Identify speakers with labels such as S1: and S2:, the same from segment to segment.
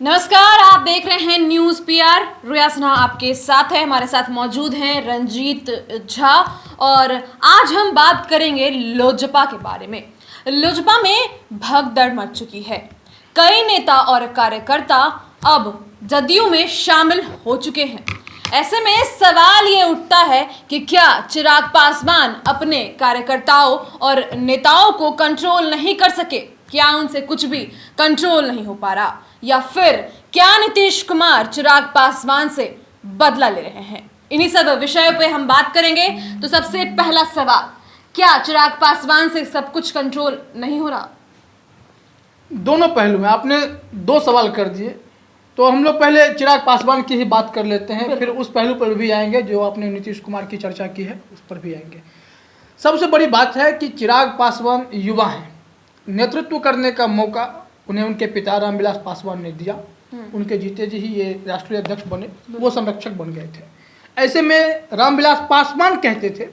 S1: नमस्कार, आप देख रहे हैं न्यूज पीआर। रुया सिन्हा आपके साथ है। हमारे साथ मौजूद हैं रंजीत झा और आज हम बात करेंगे लोजपा के बारे में। लोजपा में भगदड़ मच चुकी है। कई नेता और कार्यकर्ता अब जदयू में शामिल हो चुके हैं। ऐसे में सवाल ये उठता है कि क्या चिराग पासवान अपने कार्यकर्ताओं और नेताओं को कंट्रोल नहीं कर सके? क्या उनसे कुछ भी कंट्रोल नहीं हो पा रहा, या फिर क्या नीतीश कुमार चिराग पासवान से बदला ले रहे हैं? इन्हीं सब विषयों पे हम बात करेंगे। तो सबसे पहला सवाल, क्या चिराग पासवान से सब कुछ कंट्रोल नहीं हो रहा?
S2: दोनों पहलू हैं। आपने दो सवाल कर दिए, तो हम लोग पहले चिराग पासवान की ही बात कर लेते हैं, फिर उस पहलू पर भी आएंगे जो आपने नीतीश कुमार की चर्चा की है, उस पर भी आएंगे। सबसे बड़ी बात है कि चिराग पासवान युवा हैं। नेतृत्व करने का मौका उन्हें उनके पिता रामविलास पासवान ने दिया। उनके जीते जी ही ये राष्ट्रीय अध्यक्ष बने, वो संरक्षक बन गए थे। ऐसे में रामविलास पासवान कहते थे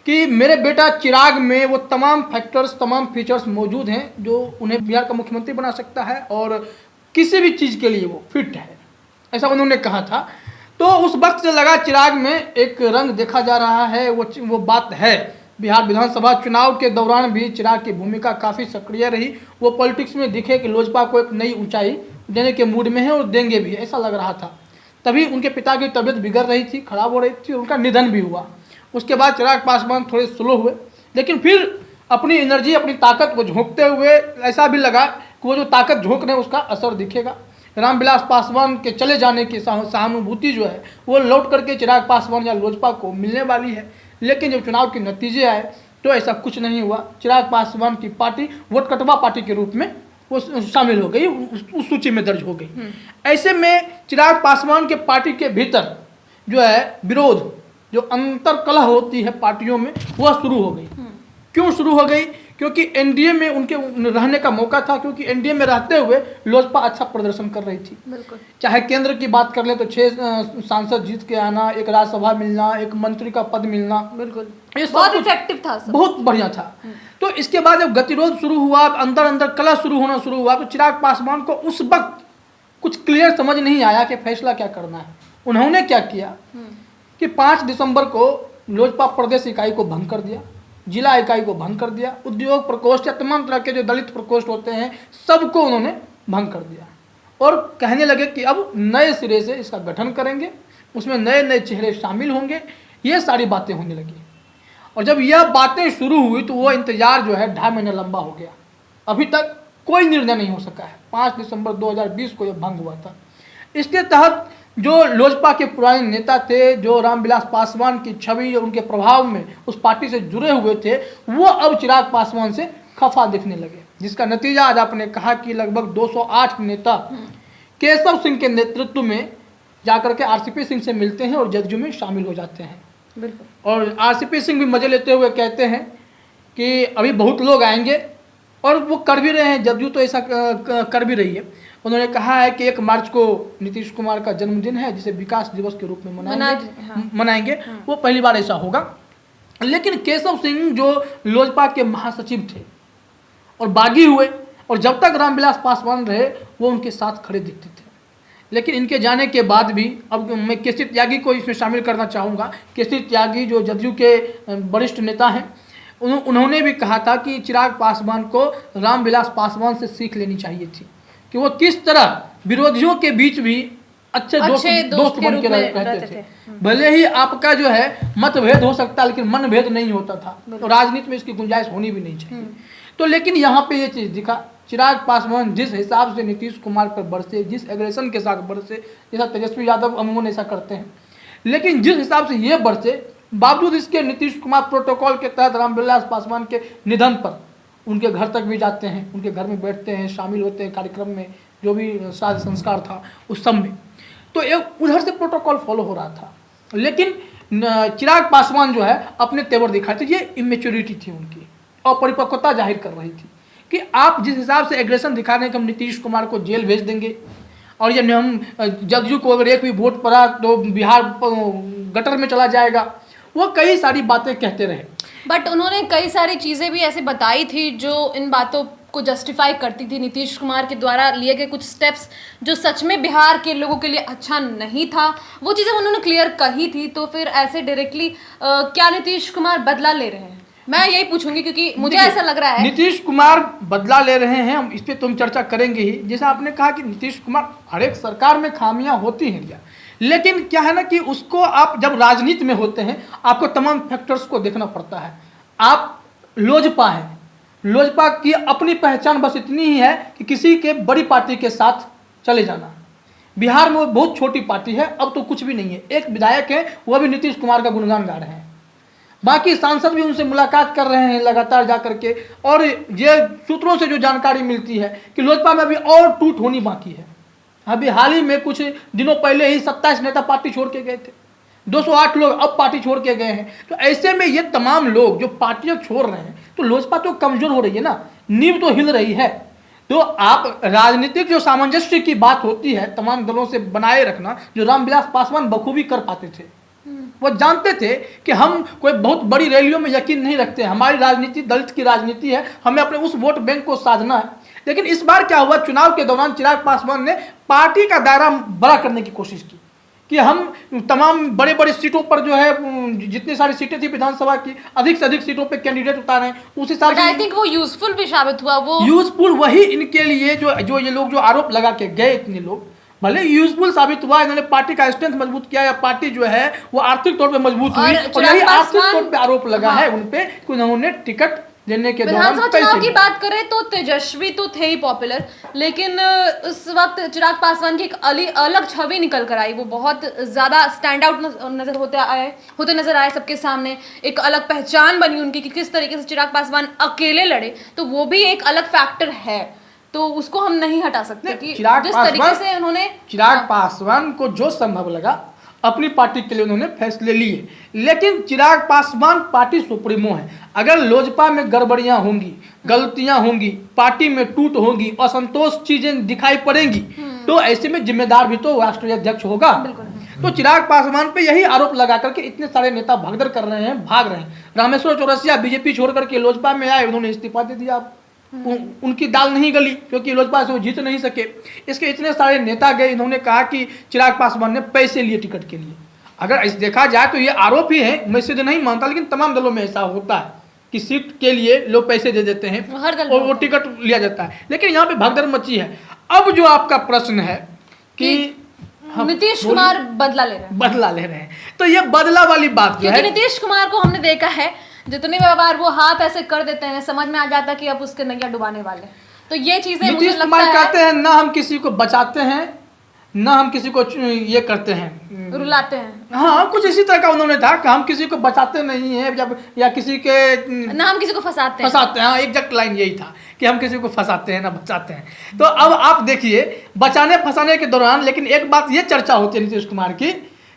S2: कि मेरे बेटा चिराग में वो तमाम फैक्टर्स, तमाम फीचर्स मौजूद हैं जो उन्हें बिहार का मुख्यमंत्री बना सकता है और किसी भी चीज़ के लिए वो फिट है, ऐसा उन्होंने कहा था। तो उस वक्त से लगा चिराग में एक रंग देखा जा रहा है, वो बात है। बिहार विधानसभा चुनाव के दौरान भी चिराग की भूमिका काफ़ी सक्रिय रही। वो पॉलिटिक्स में दिखे कि लोजपा को एक नई ऊंचाई देने के मूड में है और देंगे भी, ऐसा लग रहा था। तभी उनके पिता की तबीयत बिगड़ रही थी, खराब हो रही थी, उनका निधन भी हुआ। उसके बाद चिराग पासवान थोड़े स्लो हुए, लेकिन फिर अपनी एनर्जी, अपनी ताकत को झोंकते हुए ऐसा भी लगा कि वो जो ताकत झोंक रहे हैं उसका असर दिखेगा। रामविलास पासवान के चले जाने की सहानुभूति जो है वो लौट करके चिराग पासवान या लोजपा को मिलने वाली है। लेकिन जब चुनाव के नतीजे आए तो ऐसा कुछ नहीं हुआ। चिराग पासवान की पार्टी वोट कटवा पार्टी के रूप में वो शामिल हो गई, उस सूची में दर्ज हो गई। ऐसे में चिराग पासवान के पार्टी के भीतर जो है विरोध, जो अंतर कलह होती है पार्टियों में, वह शुरू हो गई। क्यों शुरू हो गई? क्योंकि एनडीए में उनके रहने का मौका था, क्योंकि एनडीए में रहते हुए लोजपा अच्छा प्रदर्शन कर रही थी।
S1: बिल्कुल।
S2: चाहे केंद्र की बात कर ले तो 6 सांसद जीत के आना, एक राज्यसभा मिलना, एक मंत्री का पद मिलना,
S1: बिल्कुल
S2: ये सब
S1: बहुत इफेक्टिव था, सब
S2: बहुत बढ़िया था। तो इसके बाद जब गतिरोध शुरू हुआ, अंदर अंदर कलह शुरू होना शुरू हुआ, तो चिराग पासवान को उस वक्त कुछ क्लियर समझ नहीं आया कि फैसला क्या करना है। उन्होंने क्या किया कि 5 दिसंबर को लोजपा प्रदेश इकाई को भंग कर दिया, जिला इकाई को भंग कर दिया, उद्योग प्रकोष्ठ या तमाम तरह के जो दलित प्रकोष्ठ होते हैं सबको उन्होंने भंग कर दिया और कहने लगे कि अब नए सिरे से इसका गठन करेंगे, उसमें नए नए चेहरे शामिल होंगे। ये सारी बातें होने लगी और जब यह बातें शुरू हुई तो वो इंतजार जो है 2.5 महीने लंबा हो गया। अभी तक कोई निर्णय नहीं हो सका है। 5 दिसंबर 2020 को यह भंग हुआ था। इसके तहत जो लोजपा के पुराने नेता थे, जो रामविलास पासवान की छवि, उनके प्रभाव में उस पार्टी से जुड़े हुए थे, वो अब चिराग पासवान से खफा दिखने लगे, जिसका नतीजा आज आपने कहा कि लगभग 208 नेता केशव सिंह के नेतृत्व में जाकर के आरसीपी सिंह से मिलते हैं और जदयू में शामिल हो जाते हैं।
S1: बिल्कुल।
S2: और आरसीपी सिंह भी मजे लेते हुए कहते हैं कि अभी बहुत लोग आएंगे, और वो कर भी रहे हैं, जदयू तो ऐसा कर भी रही है। उन्होंने कहा है कि 1 मार्च को नीतीश कुमार का जन्मदिन है, जिसे विकास दिवस के रूप में मनाएंगे। वो पहली बार ऐसा होगा। लेकिन केशव सिंह जो लोजपा के महासचिव थे और बागी हुए, और जब तक रामविलास पासवान रहे वो उनके साथ खड़े दिखते थे। लेकिन इनके जाने के बाद भी, अब मैं केसी त्यागी को इसमें शामिल करना चाहूँगा। केसी त्यागी जो जदयू के वरिष्ठ नेता हैं, उन्होंने भी कहा था कि चिराग पासवान को रामविलास पासवान से सीख लेनी चाहिए थी कि वो किस तरह विरोधियों के बीच भी अच्छे दोस्त बन के रहते थे। भले ही आपका जो है मतभेद हो सकता है, लेकिन मनभेद नहीं होता था। तो राजनीति में इसकी गुंजाइश होनी भी नहीं चाहिए। तो लेकिन यहाँ पे ये चीज़ दिखा, चिराग पासवान जिस हिसाब से नीतीश कुमार पर बरसे, जिस एग्रेशन के साथ बरसे, जैसा तेजस्वी यादव अमूमन ऐसा करते हैं, लेकिन जिस हिसाब से ये बरसे, बावजूद इसके नीतीश कुमार प्रोटोकॉल के तहत रामविलास पासवान के निधन पर उनके घर तक भी जाते हैं, उनके घर में बैठते हैं, शामिल होते हैं कार्यक्रम में, जो भी श्राद्ध संस्कार था उस सब में। तो एक उधर से प्रोटोकॉल फॉलो हो रहा था। लेकिन चिराग पासवान जो है अपने तेवर दिखाए थे। ये इमेच्योरिटी थी उनकी, और परिपक्वता जाहिर कर रही थी कि आप जिस हिसाब से एग्रेशन दिखा रहे हैं कि हम नीतीश कुमार को जेल भेज देंगे, और ये हम जदयू को अगर एक भी वोट पड़ा तो बिहार गटर में चला जाएगा, वो कई सारी बातें कहते रहे।
S1: बट उन्होंने कई सारी चीज़ें भी ऐसे बताई थी जो इन बातों को जस्टिफाई करती थी, नीतीश कुमार के द्वारा लिए गए कुछ स्टेप्स जो सच में बिहार के लोगों के लिए अच्छा नहीं था, वो चीज़ें उन्होंने क्लियर कही थी। तो फिर ऐसे डायरेक्टली क्या नीतीश कुमार बदला ले रहे हैं? मैं यही पूछूंगी क्योंकि मुझे ऐसा लग रहा है
S2: नीतीश कुमार बदला ले रहे हैं, हम इस पर तुम चर्चा करेंगे ही। जैसा आपने कहा कि नीतीश कुमार, हर एक सरकार में खामियां होती हैं क्या, लेकिन क्या है ना कि उसको आप जब राजनीति में होते हैं आपको तमाम फैक्टर्स को देखना पड़ता है। आप लोजपा हैं, लोजपा की अपनी पहचान बस इतनी ही है कि किसी के बड़ी पार्टी के साथ चले जाना। बिहार में वो बहुत छोटी पार्टी है, अब तो कुछ भी नहीं है। एक विधायक है, वह भी नीतीश कुमार का गुणगान गा रहे हैं, बाकी सांसद भी उनसे मुलाकात कर रहे हैं लगातार जा करके। और ये सूत्रों से जो जानकारी मिलती है कि लोजपा में अभी और टूट होनी बाकी है। अभी हाल ही में कुछ दिनों पहले ही 27 नेता पार्टी छोड़ के गए थे, 208 लोग अब पार्टी छोड़ के गए हैं। तो ऐसे में ये तमाम लोग जो पार्टियां छोड़ रहे हैं तो लोजपा तो कमजोर हो रही है ना, नींव तो हिल रही है। तो आप राजनीतिक जो सामंजस्य की बात होती है तमाम दलों से बनाए रखना, जो रामविलास पासवान बखूबी कर पाते थे। वो जानते थे कि हम कोई बहुत बड़ी रैलियों में यकीन नहीं रखते, हमारी राजनीति दलित की राजनीति है, हमें अपने उस वोट बैंक को साधना है। लेकिन इस बार क्या हुआ, चुनाव के दौरान चिराग पासवान ने पार्टी का दायरा बड़ा करने की कोशिश की कि हम तमाम बड़े बड़े सीटों पर जो है, जितनी सारी सीटें थी विधानसभा की, अधिक से अधिक सीटों पे कैंडिडेट उतारे। उस हिसाब से
S1: आई थिंक वो यूजफुल भी साबित हुआ। वो
S2: यूजफुल वही इनके लिए जो ये लोग जो आरोप लगा के गए, इतने लोग भले यूजफुल साबित हुआ, इन्होंने पार्टी का स्ट्रेंथ मजबूत किया, या पार्टी जो है वो आर्थिक तौर पे मजबूत हुई। और यही आर्थिक तौर पे आरोप लगा है उनपे कि उन्होंने टिकट देने के दौरान
S1: विधानसभा चुनाव की बात करें तो तेजस्वी तो थे ही पॉपुलर, लेकिन उस वक्त चिराग पासवान की एक अलग छवि निकल कर आई। वो बहुत ज्यादा स्टैंड आउट नजर होते नजर आए सबके सामने। एक अलग पहचान बनी उनकी कि किस तरीके से चिराग पासवान अकेले लड़े, तो वो भी एक अलग फैक्टर है। तो उसको हम नहीं हटा सकते कि जिस तरीके से उन्होंने
S2: चिराग पासवान को जो संभव लगा अपनी पार्टी के लिए उन्होंने फैसले लिए। लेकिन चिराग पासवान पार्टी सुप्रीमो है। अगर लोजपा में गड़बड़ियां होंगी, गलतियां होंगी, पार्टी में टूट होगी, असंतोष चीजें दिखाई पड़ेंगी, तो ऐसे में जिम्मेदार भी तो राष्ट्रीय अध्यक्ष होगा। तो चिराग पासवान पे यही आरोप लगा करके इतने सारे नेता भगदड़ कर रहे हैं, भाग रहे हैं। रामेश्वर चौरसिया बीजेपी छोड़ करके लोजपा में आए, उन्होंने इस्तीफा दे दिया। उनकी दाल नहीं गली क्योंकि लोजपा से वो जीत नहीं सके। इसके इतने सारे नेता गए, इन्होंने कहा कि चिराग पासवान ने पैसे लिए टिकट के लिए। अगर इस देखा जाए तो ये आरोप ही है, मैं सीधे नहीं मानता, लेकिन तमाम दलों में ऐसा होता है कि सीट के लिए लोग पैसे दे देते हैं और वो टिकट लिया जाता है। लेकिन यहाँ पे भगदड़ मची है। अब जो आपका प्रश्न है कि
S1: नीतीश कुमार बदला ले रहे हैं,
S2: तो ये बदला वाली बात
S1: क्योंकि नीतीश कुमार को हमने देखा है जितने बार वो हाथ ऐसे कर देते हैं, समझ में आ जाता है कि अब उसके नैया डुबाने वाले। तो ये चीजें
S2: नीतीश कुमार कहते हैं ना हम किसी को बचाते हैं, ना हम किसी को ये करते हैं,
S1: रुलाते हैं।
S2: हाँ, कुछ इसी तरह का उन्होंने था कि हम किसी को बचाते नहीं है जब, या किसी के
S1: ना हम किसी को फंसाते हैं।
S2: हाँ, एग्जैक्ट लाइन यही था कि हम किसी को फंसाते हैं ना बचाते हैं। तो अब आप देखिए, बचाने फंसाने के दौरान लेकिन एक बात ये चर्चा होती है नीतीश कुमार की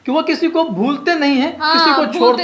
S2: कि वो किसी को भूलते नहीं है, किसी को छोड़ते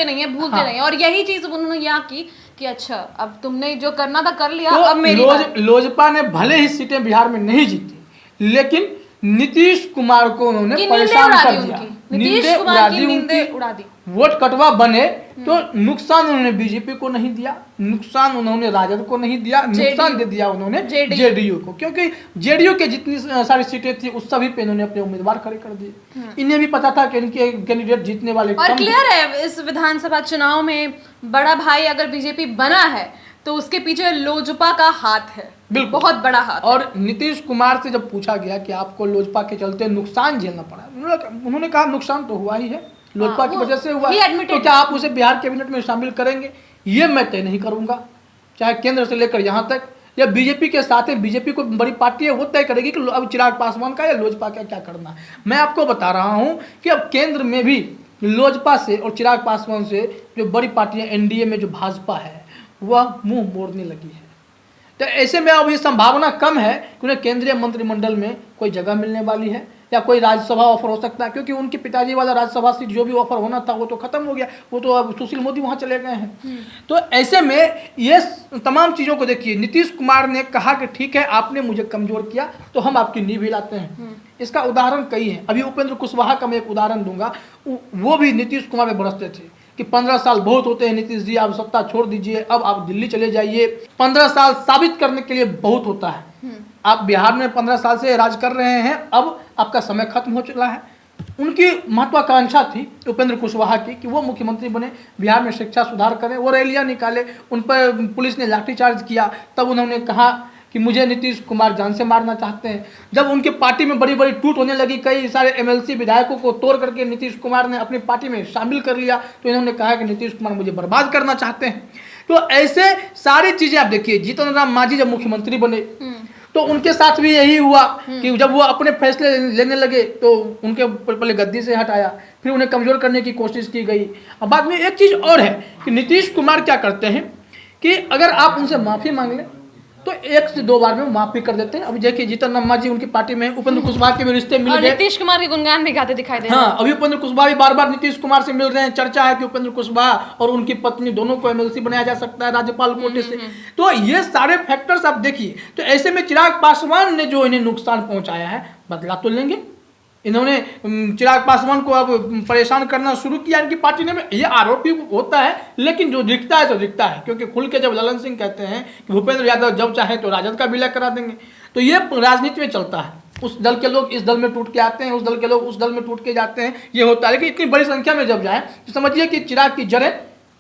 S2: नहीं है,
S1: भूलते नहीं। और यही चीज उन्होंने यहाँ की कि अच्छा अब तुमने जो करना था कर लिया,
S2: तो
S1: अब मेरी
S2: लोजपा ने भले ही सीटें बिहार में नहीं जीती, लेकिन नीतीश कुमार को उन्होंने परेशान कर दिया।
S1: नीतीश कुमार की नींदें उड़ा दी।
S2: वोट कटवा बने तो नुकसान उन्होंने बीजेपी को नहीं दिया, नुकसान उन्होंने राजद को नहीं दिया, नुकसान दे दिया उन्होंने जेडीयू को, क्योंकि जेडीयू के जितनी सारी सीटें थी उस सभी पे इन्होंने अपने उम्मीदवार खड़े कर दिए। इन्हें भी पता था कि इनके कैंडिडेट जीतने वाले
S1: और क्लियर है इस विधानसभा चुनाव में बड़ा भाई अगर बीजेपी बना है तो उसके पीछे लोजपा का हाथ है, बिल्कुल बहुत बड़ा हाथ।
S2: और नीतीश कुमार से जब पूछा गया कि आपको लोजपा के चलते नुकसान झेलना पड़ा, उन्होंने कहा नुकसान तो हुआ ही है, लोजपा की वजह से हुआ, तो क्या आप उसे बिहार कैबिनेट में शामिल करेंगे? ये मैं तय नहीं करूंगा, चाहे केंद्र से लेकर यहाँ तक, या बीजेपी के साथ है, बीजेपी को बड़ी पार्टी है, वो तय करेगी कि अब चिराग पासवान का या लोजपा का क्या करना है। मैं आपको बता रहा हूँ कि अब केंद्र में भी लोजपा से और चिराग पासवान से जो बड़ी पार्टियां एनडीए में जो भाजपा है वह मुंह मोड़ने लगी है। तो ऐसे में अब ये संभावना कम है कि उन्हें केंद्रीय मंत्रिमंडल में कोई जगह मिलने वाली है या कोई राज्यसभा ऑफर हो सकता है, क्योंकि उनके पिताजी वाला राज्यसभा सीट जो भी ऑफर होना था वो तो खत्म हो गया, वो तो अब सुशील मोदी वहाँ चले गए हैं। तो ऐसे में ये तमाम चीज़ों को देखिए, नीतीश कुमार ने कहा कि ठीक है आपने मुझे कमजोर किया तो हम आपकी नींव हिलाते हैं। इसका उदाहरण कई है, अभी उपेंद्र कुशवाहा का मैं एक उदाहरण दूंगा, वो भी नीतीश कुमार में बरसते थे कि 15 साल बहुत होते हैं नीतीश जी, आप सत्ता छोड़ दीजिए, अब आप दिल्ली चले जाइए। 15 साल साबित करने के लिए बहुत होता है। आप बिहार में 15 साल से राज कर रहे हैं, अब आपका समय खत्म हो चुका है। उनकी महत्वाकांक्षा थी उपेंद्र कुशवाहा की कि वो मुख्यमंत्री बने, बिहार में शिक्षा सुधार करें। वो रैलियां निकाले, उन पर पुलिस ने लाठीचार्ज किया, तब उन्होंने कहा कि मुझे नीतीश कुमार जान से मारना चाहते हैं। जब उनकी पार्टी में बड़ी बड़ी टूट होने लगी, कई सारे एमएलसी विधायकों को तोड़ करके नीतीश कुमार ने अपनी पार्टी में शामिल कर लिया, तो इन्होंने कहा कि नीतीश कुमार मुझे बर्बाद करना चाहते हैं। तो ऐसे सारी चीजें आप देखिए, जीतन राम मांझी जब मुख्यमंत्री बने तो उनके साथ भी यही हुआ कि जब वो अपने फैसले लेने लगे तो उनके पहले गद्दी से हटाया, फिर उन्हें कमजोर करने की कोशिश की गई। अब बाद में एक चीज और है कि नीतीश कुमार क्या करते हैं कि अगर आप उनसे माफी मांग लें तो 1 से 2 बार में माफी कर देते हैं। अभी देखिए जीतन राम मांझी उनकी पार्टी में उपेंद्र कुशवाहा के भी रिश्ते मिल गए,
S1: नीतीश कुमार के गुणगान भी गाते दिखाई दे रहे हैं।
S2: हाँ, अभी उपेंद्र कुशवाहा भी बार बार नीतीश कुमार से मिल रहे हैं। चर्चा है कि उपेंद्र कुशवाहा और उनकी पत्नी दोनों को एमएलसी बनाया जा सकता है राज्यपाल कोटे से। तो ये सारे फैक्टर्स आप देखिए, तो ऐसे में चिराग पासवान ने जो इन्हें नुकसान पहुंचाया है, बदला तो लेंगे। इन्होंने चिराग पासवान को अब परेशान करना शुरू किया इनकी पार्टी ने। ये आरोप भी होता है, लेकिन जो दिखता है तो दिखता है, क्योंकि खुल के जब ललन सिंह कहते हैं कि भूपेंद्र यादव जब चाहे तो राजद का विलय करा देंगे, तो ये राजनीति में चलता है। उस दल के लोग इस दल में टूट के आते हैं, उस दल के लोग उस दल में टूट के जाते हैं, ये होता है। लेकिन इतनी बड़ी संख्या में जब जाए तो समझिए कि चिराग की जड़ें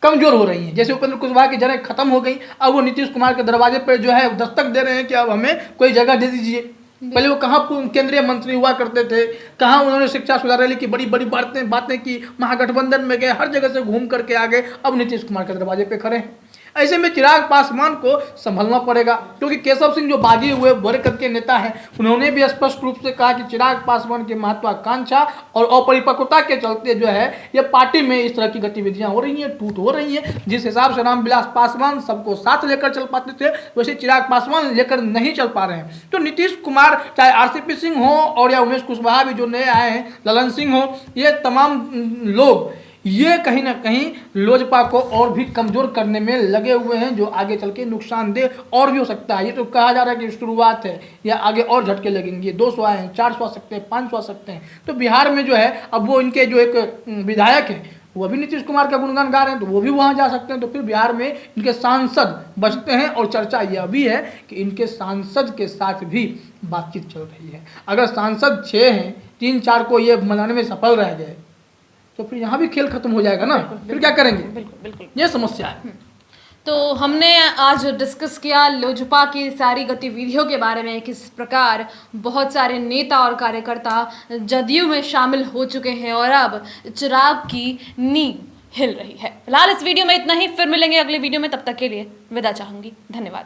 S2: कमजोर हो रही हैं। जैसे उपेंद्र कुशवाहा की जड़ें खत्म हो गई, अब वो नीतीश कुमार के दरवाजे पर जो है दस्तक दे रहे हैं कि अब हमें कोई जगह दे दीजिए। पहले वो कहाँ केंद्रीय मंत्री हुआ करते थे, कहाँ उन्होंने शिक्षा सुधार रैली की बड़ी बड़ी बातें की, महागठबंधन में गए, हर जगह से घूम करके आ गए, अब नीतीश कुमार के दरवाजे पे खड़े हैं। ऐसे में चिराग पासवान को संभलना पड़ेगा, क्योंकि केशव सिंह जो बागी हुए बरकत के नेता हैं, उन्होंने भी स्पष्ट रूप से कहा कि चिराग पासवान की महत्वाकांक्षा और अपरिपक्वता के चलते जो है ये पार्टी में इस तरह की गतिविधियां हो रही हैं, टूट हो रही हैं। जिस हिसाब से रामविलास पासवान सबको साथ लेकर चल पाते थे, वैसे चिराग पासवान लेकर नहीं चल पा रहे हैं। तो नीतीश कुमार, चाहे आरसीपी सिंह हो और या उमेश कुशवाहा भी जो नए आए हैं, ललन सिंह हो, ये तमाम लोग ये कहीं ना कहीं लोजपा को और भी कमजोर करने में लगे हुए हैं, जो आगे चल के नुकसानदेह और भी हो सकता है। ये तो कहा जा रहा है कि शुरुआत है, या आगे और झटके लगेंगे। 200 आए हैं, 400 आ सकते हैं, 500 आ सकते हैं। तो बिहार में जो है अब वो इनके जो एक विधायक है वो भी नीतीश कुमार का गुणगान गा रहे हैं, तो वो भी वहाँ जा सकते हैं। तो फिर बिहार में इनके सांसद बचते हैं, और चर्चा यह भी है कि इनके सांसद के साथ भी बातचीत चल रही है। अगर सांसद 6 हैं, 3-4 को ये मनाने में सफल रह गए तो फिर यहाँ भी खेल खत्म हो जाएगा ना, फिर क्या करेंगे? बिल्कुल ये समस्या है।
S1: तो हमने आज डिस्कस किया लोजपा की सारी गतिविधियों के बारे में, किस प्रकार बहुत सारे नेता और कार्यकर्ता जदयू में शामिल हो चुके हैं और अब चिराग की नींव हिल रही है। फिलहाल इस वीडियो में इतना ही, फिर मिलेंगे अगले वीडियो में, तब तक के लिए विदा चाहूँगी। धन्यवाद।